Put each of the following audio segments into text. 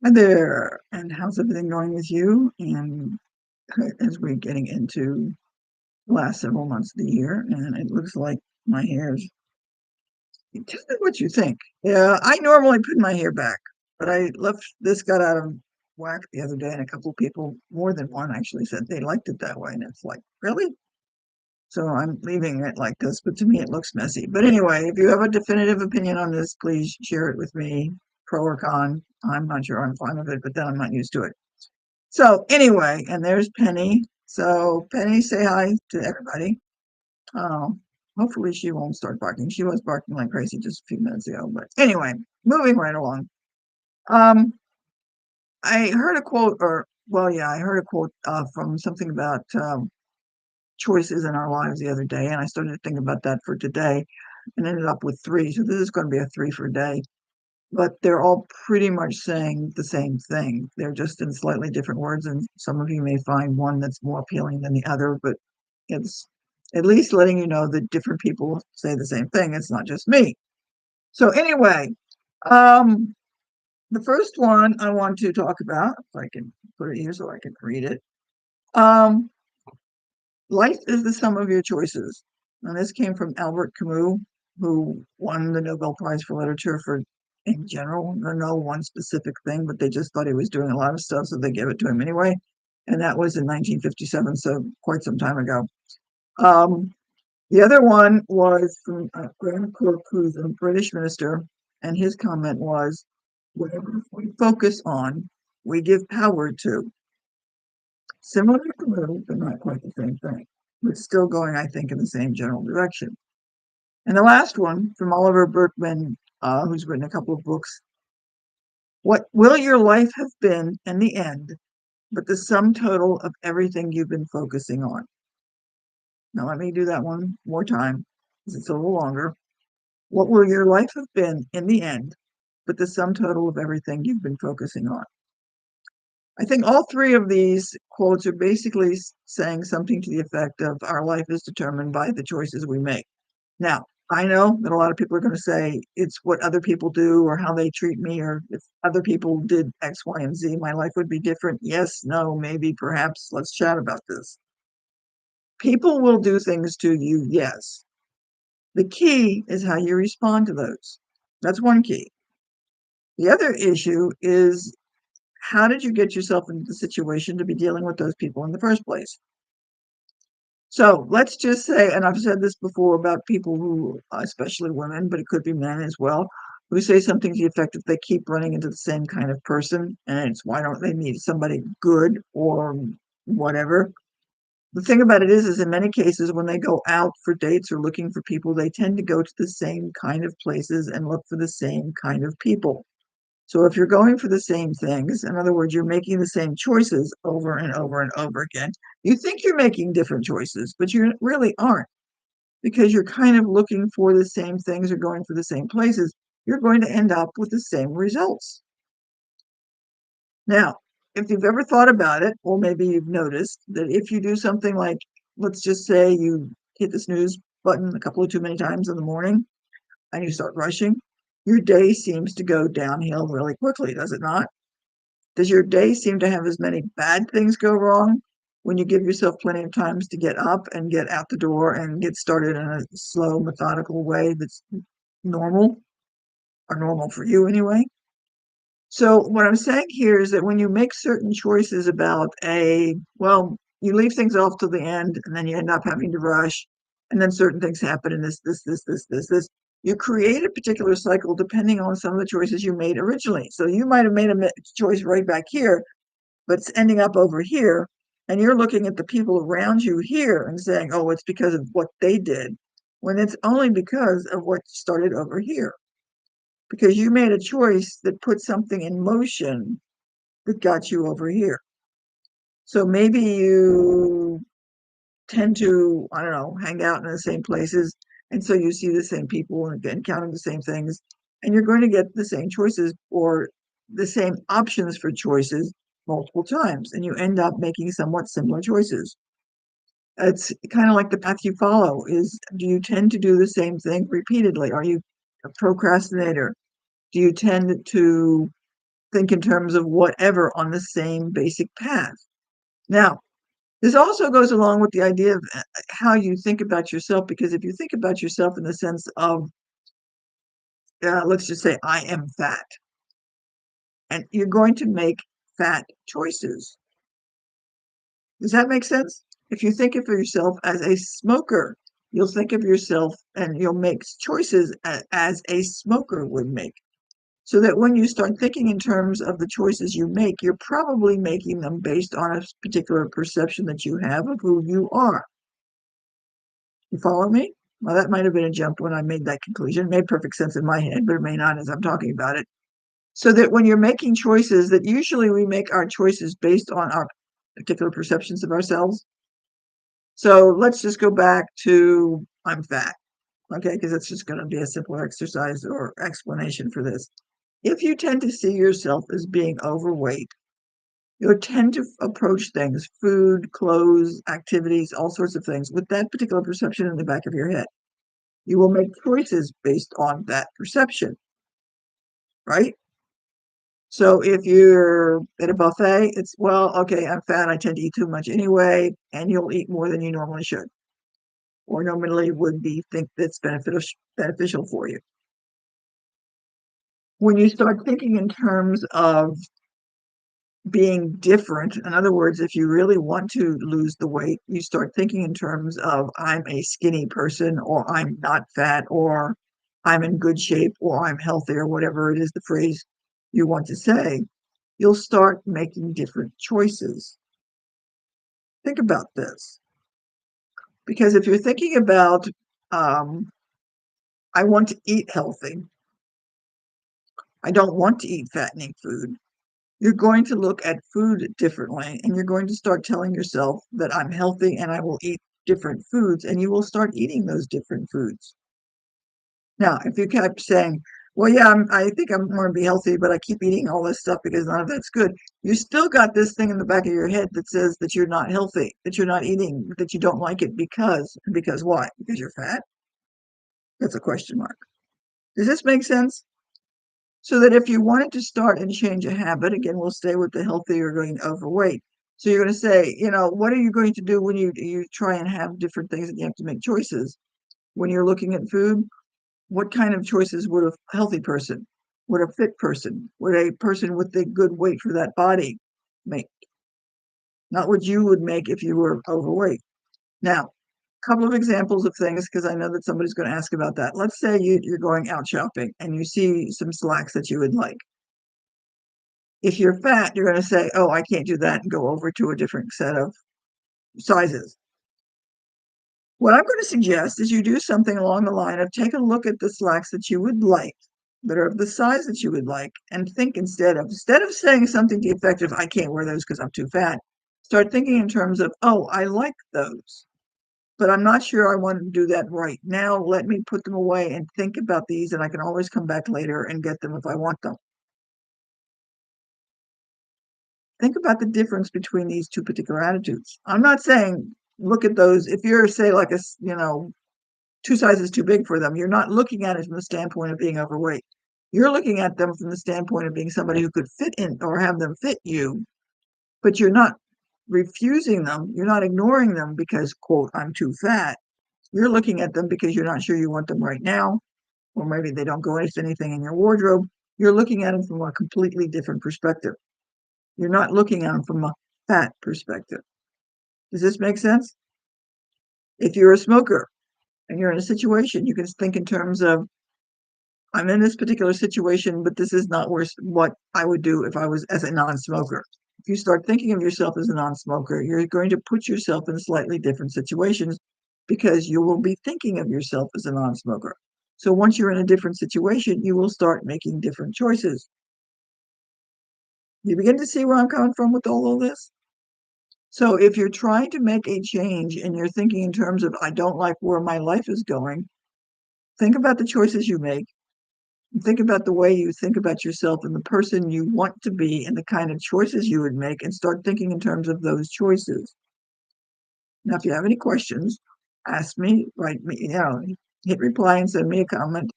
Hi there, and how's everything going with you? And as we're getting into the last several months of the year, and it looks like my hair's tell me what you think. Yeah, I normally put my hair back, but this got out of whack the other day, and a couple of people, more than one actually, said they liked it that way. And it's like, really? So I'm leaving it like this, but to me it looks messy. But anyway, if you have a definitive opinion on this, please share it with me, pro or con. I'm not sure I'm fine with it, but then I'm not used to it. So anyway, and there's Penny. So Penny, say hi to everybody. Um, Hopefully she won't start barking. She was barking like crazy just a few minutes ago. But anyway, moving right along. Um, I heard a quote, or well, yeah, I heard a quote from something about choices in our lives the other day, and I started to think about that for today, and ended up with three. So this is going to be a three for a day. But they're all pretty much saying the same thing. They're just in slightly different words, and some of you may find one that's more appealing than the other, but it's at least letting you know that different people say the same thing. It's not just me. So anyway, um, the first one I want to talk about, if I can put it here so I can read it. Um, Life is the sum of your choices. And this came from Albert Camus, who won the Nobel Prize for Literature for, in general, no one specific thing, but they just thought he was doing a lot of stuff, so they gave it to him anyway. And that was in 1957, so quite some time ago. Um, the other one was from Graham Cork, who's a British minister, and his comment was, whatever we focus on, we give power to. Similar to Camus, but not quite the same thing, but still going, I think, in the same general direction. And the last one from Oliver Burkeman, who's written a couple of books. What will your life have been in the end, but the sum total of everything you've been focusing on? Now, let me do that one more time because it's a little longer. What will your life have been in the end, but the sum total of everything you've been focusing on? I think all three of these quotes are basically saying something to the effect of our life is determined by the choices we make. Now, I know that a lot of people are going to say it's what other people do or how they treat me, or if other people did X, Y, and Z, my life would be different. Yes, no, maybe, perhaps. Let's chat about this. People will do things to you, yes. The key is how you respond to those. That's one key. The other issue is how did you get yourself into the situation to be dealing with those people in the first place? So let's just say, and I've said this before about people who, especially women, but it could be men as well, who say something to the effect that they keep running into the same kind of person, and it's why don't they meet somebody good or whatever. The thing about it is in many cases, when they go out for dates or looking for people, they tend to go to the same kind of places and look for the same kind of people. So if you're going for the same things, in other words, you're making the same choices over and over and over again, you think you're making different choices, but you really aren't because you're kind of looking for the same things or going for the same places. You're going to end up with the same results. Now, if you've ever thought about it, or maybe you've noticed that if you do something like, let's just say you hit the snooze button a couple of too many times in the morning and you start rushing, your day seems to go downhill really quickly, does it not? Does your day seem to have as many bad things go wrong when you give yourself plenty of times to get up and get out the door and get started in a slow, methodical way that's normal or normal for you anyway? So, what I'm saying here is that when you make certain choices about well, you leave things off to the end and then you end up having to rush, and then certain things happen, and this. You create a particular cycle depending on some of the choices you made originally. So, you might have made a choice right back here, but it's ending up over here. And you're looking at the people around you here and saying, oh, it's because of what they did, when it's only because of what started over here. Because you made a choice that put something in motion that got you over here. So maybe you tend to, I don't know, hang out in the same places. And so you see the same people and encounter the same things. And you're going to get the same choices or the same options for choices multiple times. And you end up making somewhat similar choices. It's kind of like the path you follow is, do you tend to do the same thing repeatedly? Are you a procrastinator? Do you tend to think in terms of whatever on the same basic path. Now, this also goes along with the idea of how you think about yourself, because if you think about yourself in the sense of, let's just say, I am fat, and you're going to make fat choices. Does that make sense? If you think of yourself as a smoker, you'll think of yourself and you'll make choices as a smoker would make. So that when you start thinking in terms of the choices you make, you're probably making them based on a particular perception that you have of who you are. You follow me? Well, that might have been a jump when I made that conclusion. It made perfect sense in my head, but it may not as I'm talking about it. So that when you're making choices, that usually we make our choices based on our particular perceptions of ourselves. So let's just go back to I'm fat, okay? Because it's just going to be a simpler exercise or explanation for this. If you tend to see yourself as being overweight, you'll tend to approach things, food, clothes, activities, all sorts of things, with that particular perception in the back of your head. You will make choices based on that perception, right? So if you're at a buffet, it's, well, okay, I'm fat, I tend to eat too much anyway, and you'll eat more than you normally should, or normally would be think that's beneficial for you. When you start thinking in terms of being different, in other words, if you really want to lose the weight, you start thinking in terms of I'm a skinny person, or I'm not fat, or I'm in good shape, or I'm healthy, or whatever it is the phrase you want to say, you'll start making different choices. Think about this. Because if you're thinking about, I want to eat healthy, I don't want to eat fattening food, you're going to look at food differently, and you're going to start telling yourself that I'm healthy and I will eat different foods, and you will start eating those different foods. Now, if you kept saying, well, yeah, I think I'm going to be healthy, but I keep eating all this stuff because none of that's good, you still got this thing in the back of your head that says that you're not healthy, that you're not eating, that you don't like it because why? Because you're fat? That's a question mark. Does this make sense? So that if you wanted to start and change a habit, again, we'll stay with the healthy or going overweight. So you're going to say, what are you going to do when you try and have different things and you have to make choices? When you're looking at food, what kind of choices would a healthy person, would a fit person, would a person with a good weight for that body make? Not what you would make if you were overweight. Now, a couple of examples of things, because I know that somebody's going to ask about that. Let's say you're going out shopping and you see some slacks that you would like. If you're fat, you're going to say, oh, I can't do that, and go over to a different set of sizes. What I'm going to suggest is you do something along the line of take a look at the slacks that you would like, that are of the size that you would like, and think instead of saying something to the effect of, I can't wear those because I'm too fat, start thinking in terms of, oh, I like those, but I'm not sure I want to do that right now. Let me put them away and think about these, and I can always come back later and get them if I want them. Think about the difference between these two particular attitudes. I'm not saying look at those. If you're, say, like two sizes too big for them, you're not looking at it from the standpoint of being overweight. You're looking at them from the standpoint of being somebody who could fit in or have them fit you, but you're not refusing them. You're not ignoring them because, quote, I'm too fat. You're looking at them because you're not sure you want them right now, or maybe they don't go with anything in your wardrobe. You're looking at them from a completely different perspective. You're not looking at them from a fat perspective. Does this make sense? If you're a smoker and you're in a situation, you can think in terms of, I'm in this particular situation, but this is not what I would do if I was as a non-smoker. If you start thinking of yourself as a non-smoker, you're going to put yourself in slightly different situations because you will be thinking of yourself as a non-smoker. So once you're in a different situation, you will start making different choices. You begin to see where I'm coming from with all of this? So if you're trying to make a change and you're thinking in terms of, I don't like where my life is going, think about the choices you make. Think about the way you think about yourself and the person you want to be and the kind of choices you would make, and start thinking in terms of those choices. Now, if you have any questions, ask me, write me, hit reply and send me a comment.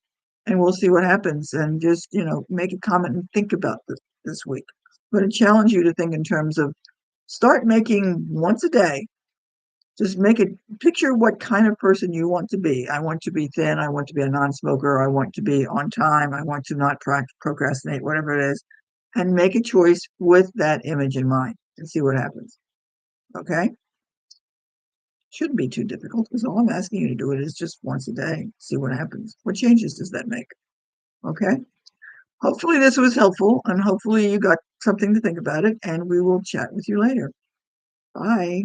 and we'll see what happens. And just, make a comment and think about this week. But I challenge you to think in terms of start making once a day. Just make it picture what kind of person you want to be. I want to be thin. I want to be a non-smoker. I want to be on time. I want to not procrastinate, whatever it is, and make a choice with that image in mind and see what happens. Okay? Shouldn't be too difficult because all I'm asking you to do it is just once a day. See what happens. What changes does that make? Okay? Hopefully this was helpful and hopefully you got something to think about it and we will chat with you later. Bye.